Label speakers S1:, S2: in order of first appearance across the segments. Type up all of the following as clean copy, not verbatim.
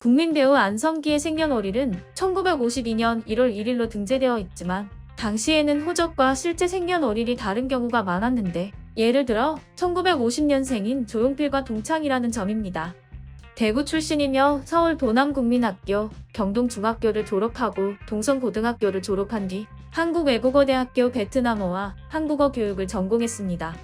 S1: 국민 배우 안성기의 생년월일은 1952년 1월 1일로 등재되어 있지만 당시에는 호적과 실제 생년월일이 다른 경우가 많았는데 예를 들어 1950년생인 조용필과 동창이라는 점입니다. 대구 출신이며 서울 도남국민학교, 경동중학교를 졸업하고 동성고등학교를 졸업한 뒤 한국외국어대학교 베트남어와 한국어 교육을 전공했습니다.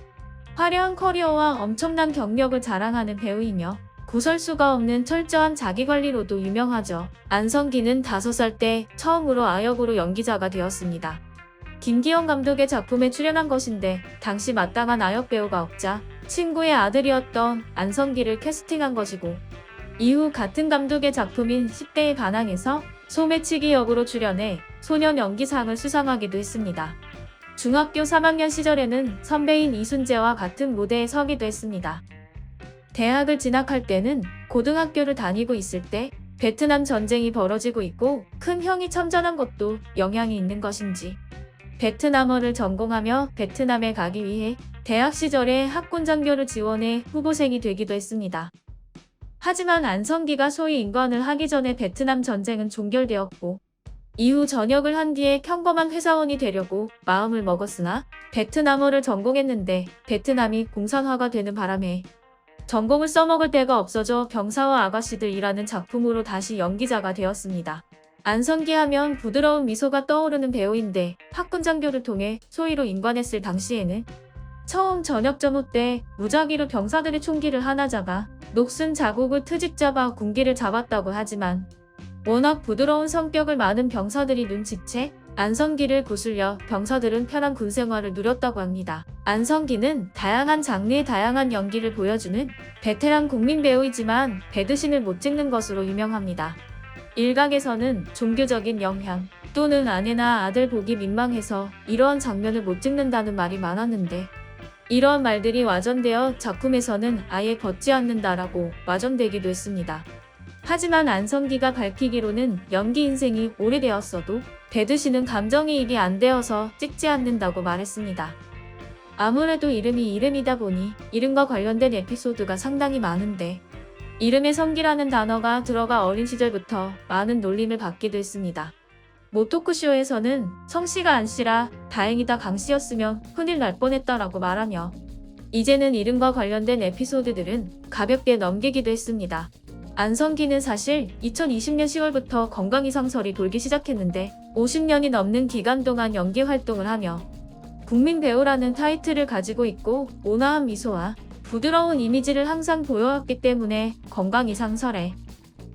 S1: 화려한 커리어와 엄청난 경력을 자랑하는 배우이며 구설수가 없는 철저한 자기관리로도 유명하죠. 안성기는 5살 때 처음으로 아역으로 연기자가 되었습니다. 김기영 감독의 작품에 출연한 것인데 당시 마땅한 아역 배우가 없자 친구의 아들이었던 안성기를 캐스팅한 것이고 이후 같은 감독의 작품인 10대의 반항에서 소매치기 역으로 출연해 소년 연기상을 수상하기도 했습니다. 중학교 3학년 시절에는 선배인 이순재와 같은 무대에 서기도 했습니다. 대학을 진학할 때는 고등학교를 다니고 있을 때 베트남 전쟁이 벌어지고 있고 큰 형이 참전한 것도 영향이 있는 것인지 베트남어를 전공하며 베트남에 가기 위해 대학 시절에 학군장교를 지원해 후보생이 되기도 했습니다. 하지만 안성기가 소위 인관을 하기 전에 베트남 전쟁은 종결되었고 이후 전역을 한 뒤에 평범한 회사원이 되려고 마음을 먹었으나 베트남어를 전공했는데 베트남이 공산화가 되는 바람에 전공을 써먹을 데가 없어져 병사와 아가씨들이라는 작품으로 다시 연기자가 되었습니다. 안성기 하면 부드러운 미소가 떠오르는 배우인데 학군장교를 통해 소위로 인관했을 당시에는 처음 저녁 점호 때 무작위로 병사들의 총기를 하나 잡아 녹슨 자국을 트집 잡아 군기를 잡았다고 하지만 워낙 부드러운 성격을 많은 병사들이 눈치채 안성기를 구슬려 병사들은 편한 군생활을 누렸다고 합니다. 안성기는 다양한 장르의 다양한 연기를 보여주는 베테랑 국민 배우이지만 배드신을 못 찍는 것으로 유명합니다. 일각에서는 종교적인 영향 또는 아내나 아들 보기 민망해서 이러한 장면을 못 찍는다는 말이 많았는데 이러한 말들이 와전되어 작품에서는 아예 벗지 않는다라고 와전되기도 했습니다. 하지만 안성기가 밝히기로는 연기 인생이 오래되었어도 배드신은 감정이입이 안 되어서 찍지 않는다고 말했습니다. 아무래도 이름이 이름이다 보니 이름과 관련된 에피소드가 상당히 많은데 이름에 성기라는 단어가 들어가 어린 시절부터 많은 놀림을 받기도 했습니다. 모 토크쇼에서는 성씨가 안씨라 다행이다 강씨였으면 큰일 날 뻔했다라고 말하며 이제는 이름과 관련된 에피소드들은 가볍게 넘기기도 했습니다. 안성기는 사실 2020년 10월부터 건강 이상설이 돌기 시작했는데 50년이 넘는 기간 동안 연기 활동을 하며 국민 배우라는 타이틀을 가지고 있고 온화한 미소와 부드러운 이미지를 항상 보여왔기 때문에 건강 이상설에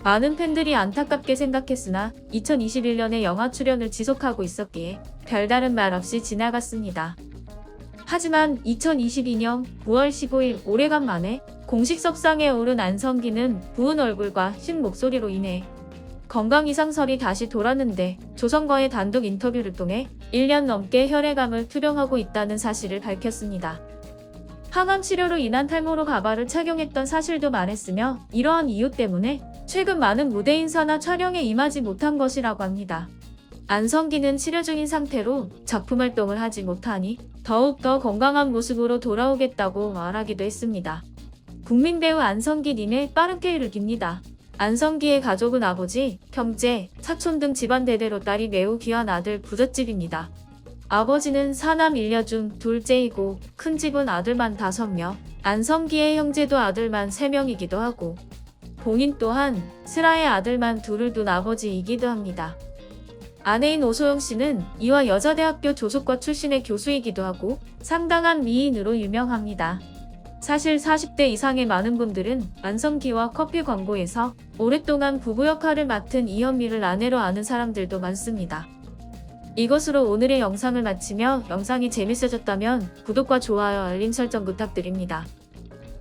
S1: 많은 팬들이 안타깝게 생각했으나 2021년에 영화 출연을 지속하고 있었기에 별다른 말 없이 지나갔습니다. 하지만 2022년 9월 15일 오래간만에 공식 석상에 오른 안성기는 부은 얼굴과 쉰 목소리로 인해 건강 이상설이 다시 돌았는데 조선과의 단독 인터뷰를 통해 1년 넘게 혈액암을 투병하고 있다는 사실을 밝혔습니다. 항암 치료로 인한 탈모로 가발을 착용했던 사실도 말했으며 이러한 이유 때문에 최근 많은 무대 인사나 촬영에 임하지 못한 것이라고 합니다. 안성기는 치료 중인 상태로 작품 활동을 하지 못하니 더욱더 건강한 모습으로 돌아오겠다고 말하기도 했습니다. 국민 배우 안성기 님의 빠른 쾌유를 빕니다. 안성기의 가족은 아버지, 형제, 사촌 등 집안 대대로 딸이 매우 귀한 아들 부잣집입니다. 아버지는 4남 1녀 중 둘째이고 큰 집은 아들만 5명, 안성기의 형제도 아들만 3명이기도 하고 본인 또한 슬아의 아들만 둘을 둔 아버지이기도 합니다. 아내인 오소영 씨는 이화 여자대학교 조속과 출신의 교수이기도 하고 상당한 미인으로 유명합니다. 사실 40대 이상의 많은 분들은 안성기와 커피 광고에서 오랫동안 부부 역할을 맡은 이현미를 아내로 아는 사람들도 많습니다. 이것으로 오늘의 영상을 마치며 영상이 재밌어졌다면 구독과 좋아요 알림 설정 부탁드립니다.